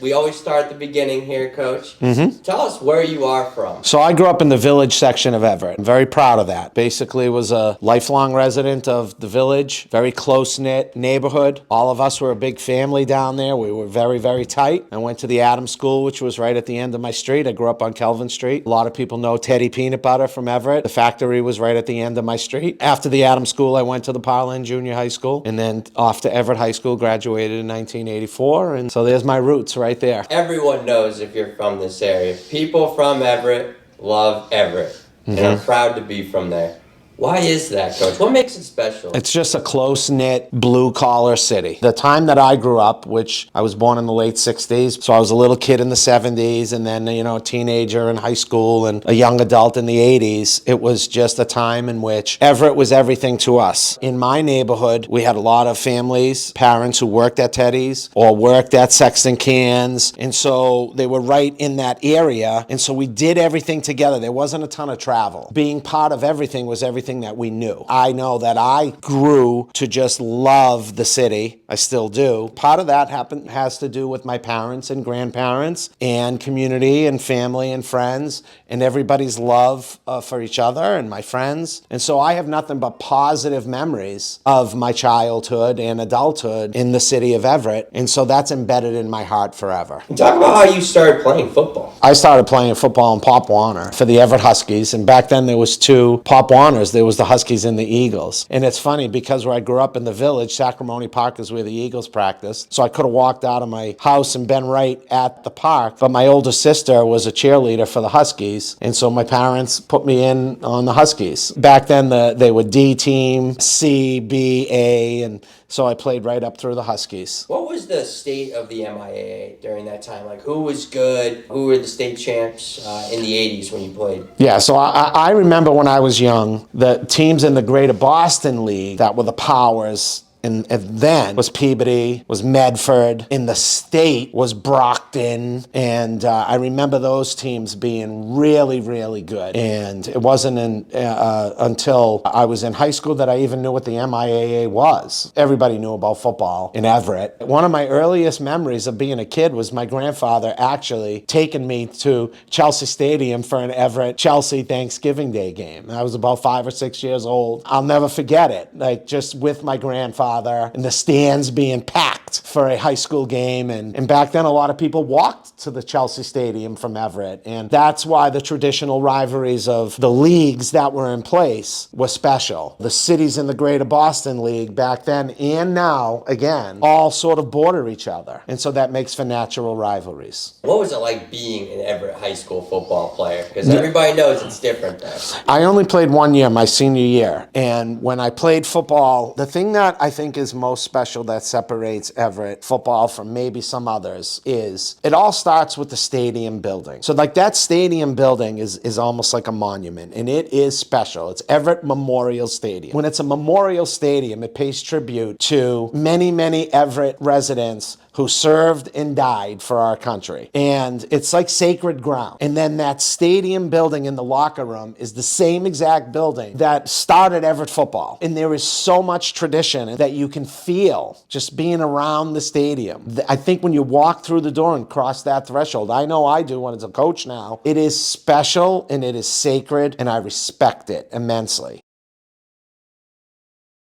We always start at the beginning here, Coach. Tell us where you are from. So I grew up in the village section of Everett. I'm very proud of that. Basically was a lifelong resident of the village, very close-knit neighborhood. All of us were a big family down there. We were very, very tight. I went to the Adams School, which was right at the end of my street. I grew up on Kelvin Street. A lot of people know Teddy Peanut Butter from Everett. The factory was right at the end of my street. After the Adams School, I went to the Parlin Junior High School and then off to Everett High School, graduated in 1984. And so there's my roots right there. Everyone knows if you're from this area. People from Everett love Everett, and I'm proud to be from there. Why is that, Coach? What makes it special? It's just a close-knit, blue-collar city. The time that I grew up, which I was born in the late 60s, so I was a little kid in the 70s, and then, a teenager in high school and a young adult in the 80s, it was just a time in which Everett was everything to us. In my neighborhood, we had a lot of families, parents who worked at Teddy's or worked at Sexton Cans, and so they were right in that area, and so we did everything together. There wasn't a ton of travel. Being part of everything was everything that we knew. I know that I grew to just love the city. I still do. Part of that has to do with my parents and grandparents and community and family and friends and everybody's love for each other and my friends. And so I have nothing but positive memories of my childhood and adulthood in the city of Everett. And so that's embedded in my heart forever. Talk about how you started playing football. I started playing football in Pop Warner for the Everett Huskies. And back then there was two Pop Warners. There was the Huskies and the Eagles. And it's funny because where I grew up in the village, Sacramone Park is where the Eagles practiced. So I could have walked out of my house and been right at the park. But my older sister was a cheerleader for the Huskies. And so my parents put me in on the Huskies. Back then they were D team, C, B, A, and so I played right up through the Huskies. What was the state of the MIAA during that time? Like, who was good? Who were the state champs in the 80s when you played? Yeah, so I remember when I was young, the teams in the Greater Boston League that were the powers. And then was Peabody, was Medford. In the state was Brockton. And I remember those teams being really, really good. And it wasn't until I was in high school that I even knew what the MIAA was. Everybody knew about football in Everett. One of my earliest memories of being a kid was my grandfather actually taking me to Chelsea Stadium for an Everett-Chelsea Thanksgiving Day game. I was about 5 or 6 years old. I'll never forget it, like just with my grandfather and the stands being packed for a high school game. And back then, a lot of people walked to the Chelsea Stadium from Everett. And that's why the traditional rivalries of the leagues that were in place were special. The cities in the Greater Boston League back then and now, again, all sort of border each other. And so that makes for natural rivalries. What was it like being an Everett High School football player? Because everybody knows it's different there. I only played 1 year, my senior year. And when I played football, the thing that I think is most special that separates Everett football from maybe some others is it all starts with the stadium building. So like that stadium building is almost like a monument, and it is special. It's Everett Memorial Stadium. When it's a memorial stadium, it pays tribute to many, many Everett residents who served and died for our country. And it's like sacred ground. And then that stadium building in the locker room is the same exact building that started Everett football. And there is so much tradition that you can feel just being around the stadium. I think when you walk through the door and cross that threshold, I know I do when as a coach now, it is special and it is sacred and I respect it immensely.